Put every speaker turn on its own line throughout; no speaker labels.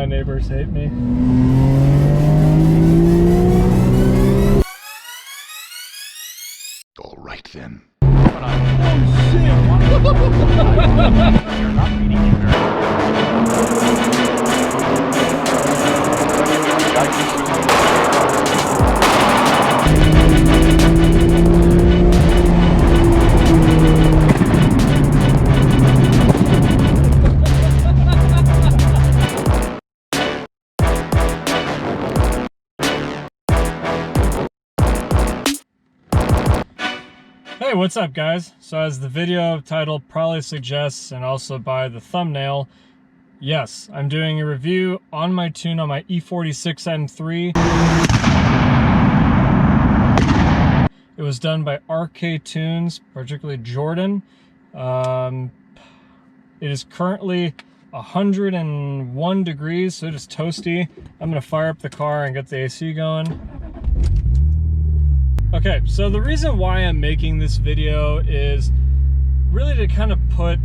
my neighbors hate me.
All right then.
Oh shit!
You're not reading it very
Hey, what's up guys? So as the video title probably suggests, and also by the thumbnail, yes, I'm doing a review on my tune on my E46 M3. It was done by RkTunes, particularly Jordan. It is currently 101 degrees, so it is toasty. I'm gonna fire up the car and get the AC going. Okay, so the reason why I'm making this video is really to kind of put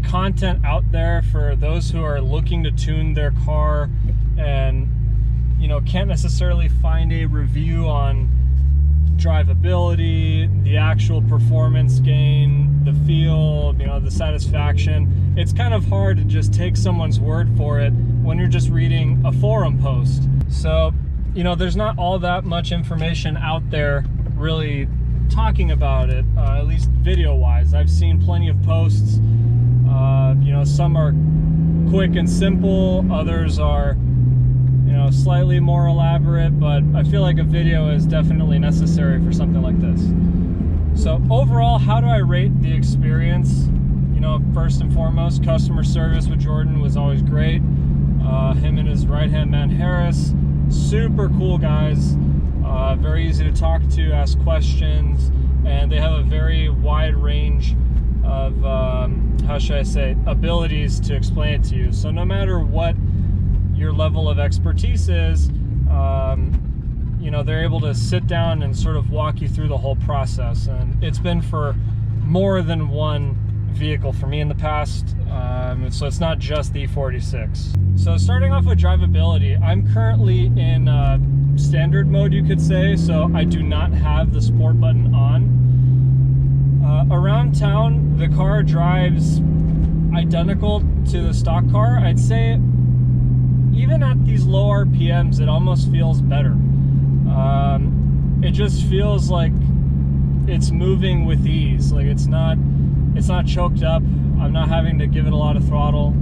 content out there for those who are looking to tune their car and, you know, can't necessarily find a review on drivability, the actual performance gain, the feel, you know, the satisfaction. It's kind of hard to just take someone's word for it when you're just reading a forum post. So, you know, there's not all that much information out there really talking about it, at least video-wise. I've seen plenty of posts. You know, some are quick and simple, others are, you know, slightly more elaborate, but I feel like a video is definitely necessary for something like this. So overall, how do I rate the experience? You know, first and foremost, customer service with Jordan was always great. Him and his right-hand man, Harris, super cool guys, very easy to talk to, ask questions, and they have a very wide range of, how should I say, abilities to explain it to you. So no matter what your level of expertise is, you know, they're able to sit down and sort of walk you through the whole process. And it's been for more than one vehicle for me in the past, so it's not just the E46. So starting off with drivability, I'm currently in standard mode, you could say, so I do not have the sport button on. Around town, the car drives identical to the stock car. I'd say even at these low RPMs, it almost feels better. It just feels like it's moving with ease. Like it's not choked up. I'm not having to give it a lot of throttle.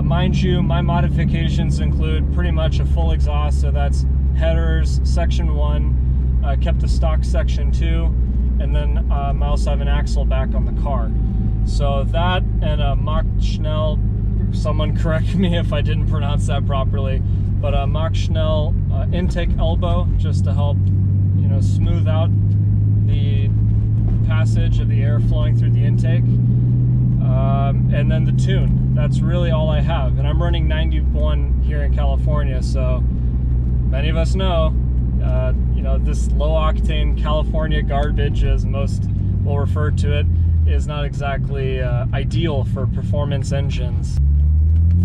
Mind you, my modifications include pretty much a full exhaust, so that's headers, section 1, kept the stock section 2, and then I also have an axle back on the car. So that and a Mach Schnell, someone correct me if I didn't pronounce that properly, but a Mach Schnell intake elbow, just to help, you know, smooth out the passage of the air flowing through the intake, and then the tune. That's really all I have, and I'm running 91 here in California, so many of us know, you know, this low octane California garbage, as most will refer to it, is not exactly ideal for performance engines.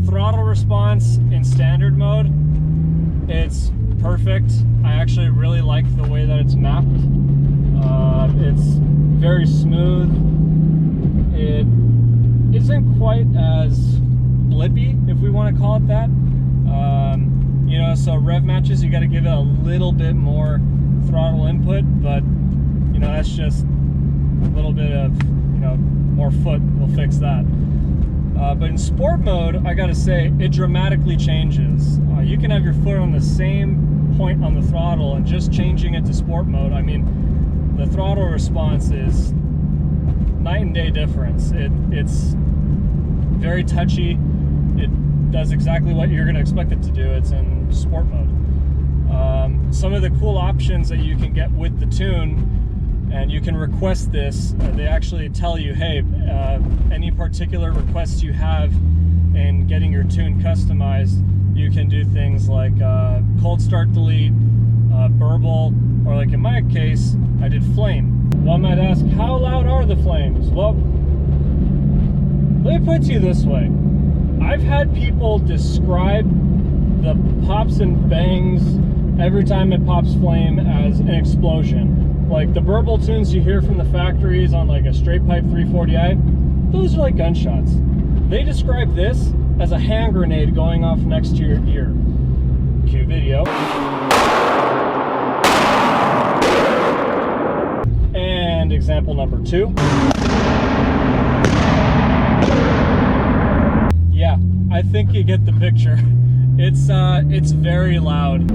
Throttle response in standard mode, it's perfect. I actually really like the way that it's mapped. It's very smooth. It isn't quite as blippy, if we want to call it that. You know, so rev matches, you got to give it a little bit more throttle input, but you know, that's just a little bit of, you know, more foot will fix that. But in sport mode, I gotta say, it dramatically changes. You can have your foot on the same point on the throttle, and just changing it to sport mode, I mean, the throttle response is night and day difference. It's very touchy. It does exactly what you're gonna expect it to do. It's in sport mode. Some of the cool options that you can get with the tune, and you can request this, they actually tell you, hey, any particular requests you have in getting your tune customized, you can do things like cold start delete, burble, or like in my case, I did flame. One might ask, how loud are the flames? Well, let me put it to you this way. I've had people describe the pops and bangs every time it pops flame as an explosion. Like the burble tunes you hear from the factories on like a straight pipe 340i, those are like gunshots. They describe this as a hand grenade going off next to your ear. Cue video. And example number 2. Yeah, I think you get the picture. It's very loud.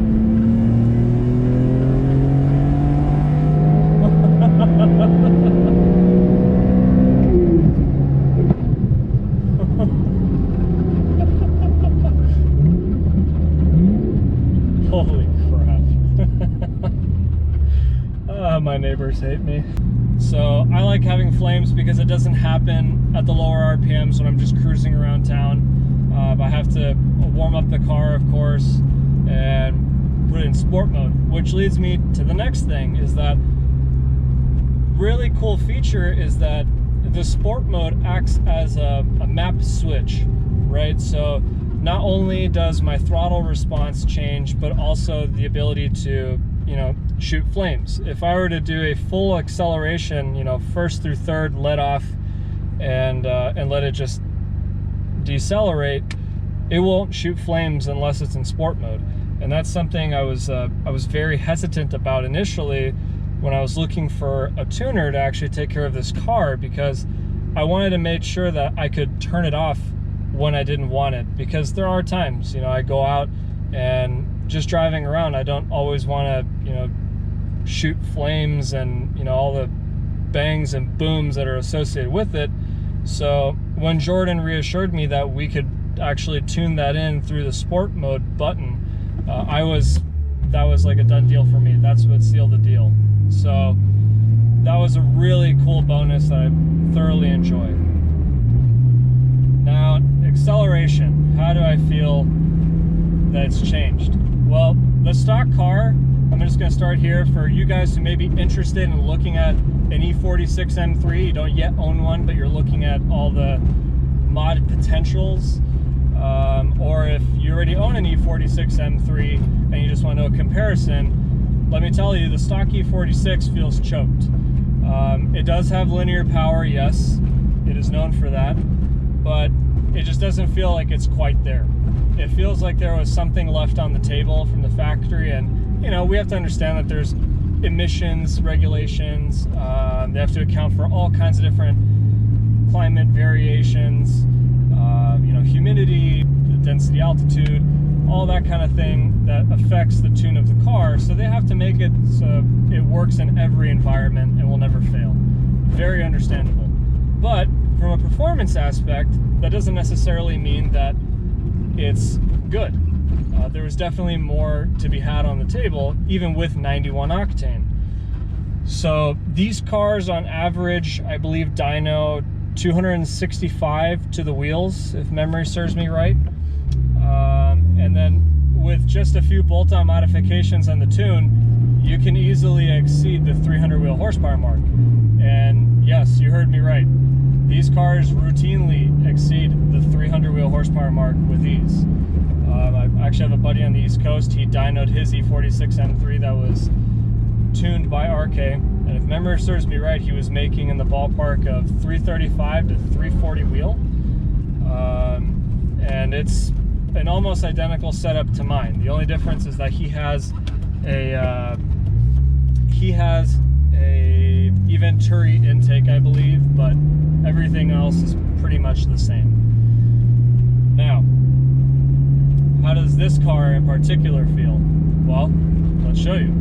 Holy crap. My neighbors hate me. So I like having flames because it doesn't happen at the lower RPMs when I'm just cruising around town. I have to warm up the car, of course, and put it in sport mode, which leads me to the next thing, is that really cool feature is that the sport mode acts as a map switch, right? So not only does my throttle response change, but also the ability to, you know, shoot flames. If I were to do a full acceleration, you know, first through third, let off, and let it just decelerate, it won't shoot flames unless it's in sport mode. And that's something I was very hesitant about initially when I was looking for a tuner to actually take care of this car, because I wanted to make sure that I could turn it off when I didn't want it. Because there are times, you know, I go out and just driving around, I don't always want to, you know, shoot flames and, you know, all the bangs and booms that are associated with it. So when Jordan reassured me that we could actually tune that in through the sport mode button, that was like a done deal for me. That's what sealed the deal. So that was a really cool bonus that I thoroughly enjoy. Now, acceleration. How do I feel that it's changed? Well, the stock car, I'm just going to start here for you guys who may be interested in looking at an E46 M3. You don't yet own one, but you're looking at all the mod potentials. Or if you already own an E46 M3 and you just want to know a comparison, let me tell you, the stock E46 feels choked. It does have linear power, yes, it is known for that, but it just doesn't feel like it's quite there. It feels like there was something left on the table from the factory, and you know, we have to understand that there's emissions regulations. They have to account for all kinds of different climate variations, you know, humidity, the density, altitude, all that kind of thing that affects the tune of the car. So they have to make it so it works in every environment and will never fail. Very understandable. But from a performance aspect, that doesn't necessarily mean that it's good. There was definitely more to be had on the table, even with 91 octane. So these cars on average, I believe dyno 265 to the wheels, if memory serves me right. And then with just a few bolt-on modifications on the tune, you can easily exceed the 300 wheel horsepower mark. And yes, you heard me right. These cars routinely exceed the 300 wheel horsepower mark with ease. I actually have a buddy on the East Coast. He dynoed his E46 M3 that was tuned by RK, and if memory serves me right, he was making in the ballpark of 335 to 340 wheel, and it's an almost identical setup to mine. The only difference is that he has a Venturi intake, I believe, but everything else is pretty much the same. Now, how does this car in particular feel? Well, let's show you.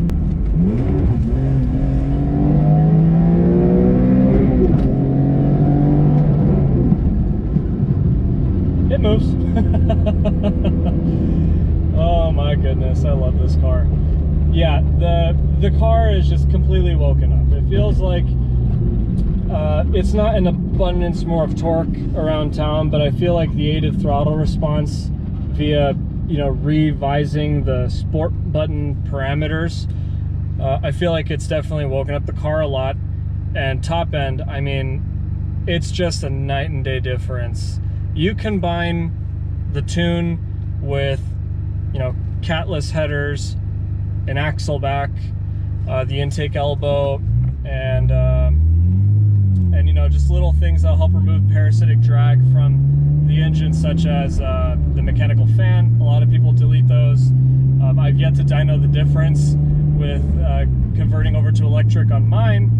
It moves. Oh my goodness, I love this car. Yeah, the car is just completely woken up. It feels like it's not an abundance more of torque around town, but I feel like the aided throttle response via, you know, revising the sport button parameters, I feel like it's definitely woken up the car a lot. And top end, I mean, it's just a night and day difference. You combine the tune with, you know, catless headers, an axle back, the intake elbow, and you know, just little things that'll help remove parasitic drag from the engine, such as the mechanical fan. A lot of people delete those. I've yet to dyno the difference with converting over to electric on mine,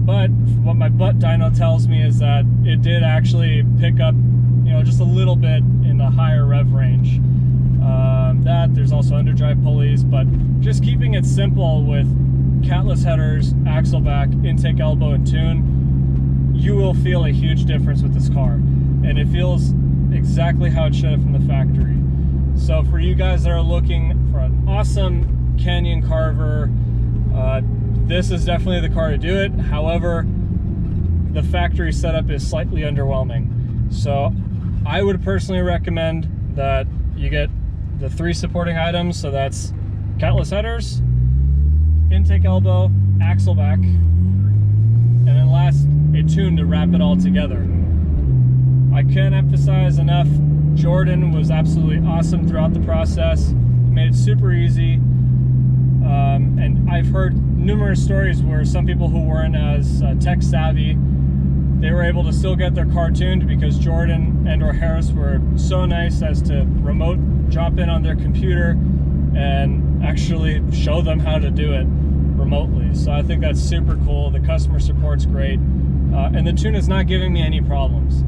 but what my butt dyno tells me is that it did actually pick up, you know, just a little bit in the higher rev range. There's also underdrive pulleys, but just keeping it simple with catless headers, axle back, intake elbow, and tune, you will feel a huge difference with this car, and it feels exactly how it should have from the factory. So for you guys that are looking for an awesome Canyon Carver, this is definitely the car to do it. However, the factory setup is slightly underwhelming. So I would personally recommend that you get the 3 supporting items. So that's catless headers, intake elbow, axle back, and then last, a tune to wrap it all together. I can't emphasize enough, Jordan was absolutely awesome throughout the process. He made it super easy. And I've heard numerous stories where some people who weren't as tech savvy, they were able to still get their car tuned because Jordan and or Harris were so nice as to remote drop in on their computer and actually show them how to do it remotely. So I think that's super cool. The customer support's great, and the tune is not giving me any problems.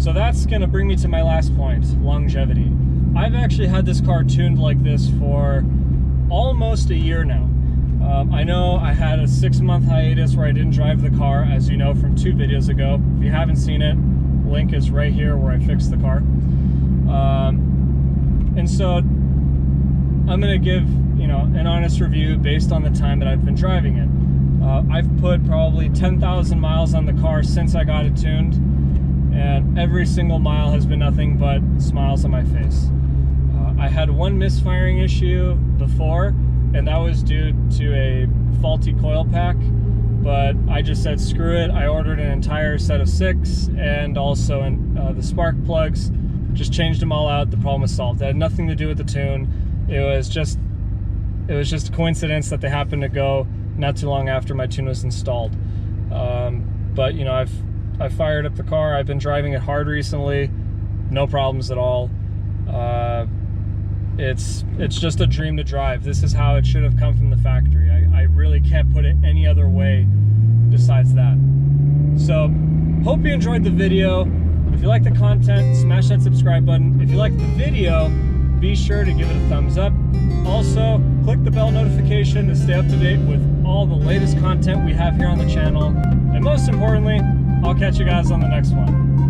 So that's going to bring me to my last point, longevity. I've actually had this car tuned like this for almost a year now. I know I had a 6-month hiatus where I didn't drive the car, as you know from 2 videos ago. If you haven't seen it, link is right here where I fixed the car. And so I'm gonna give, you know, an honest review based on the time that I've been driving it. I've put probably 10,000 miles on the car since I got it tuned, and every single mile has been nothing but smiles on my face. I had one misfiring issue before, and that was due to a faulty coil pack, but I just said screw it. I ordered an entire set of 6 and also the spark plugs, just changed them all out. The problem was solved. It had nothing to do with the tune. It was just a coincidence that they happened to go not too long after my tune was installed. But you know, I've fired up the car. I've been driving it hard recently, no problems at all. It's just a dream to drive. This is how it should have come from the factory. I really can't put it any other way besides that. So, hope you enjoyed the video. If you like the content, smash that subscribe button. If you like the video, be sure to give it a thumbs up. Also, click the bell notification to stay up to date with all the latest content we have here on the channel. And most importantly, I'll catch you guys on the next one.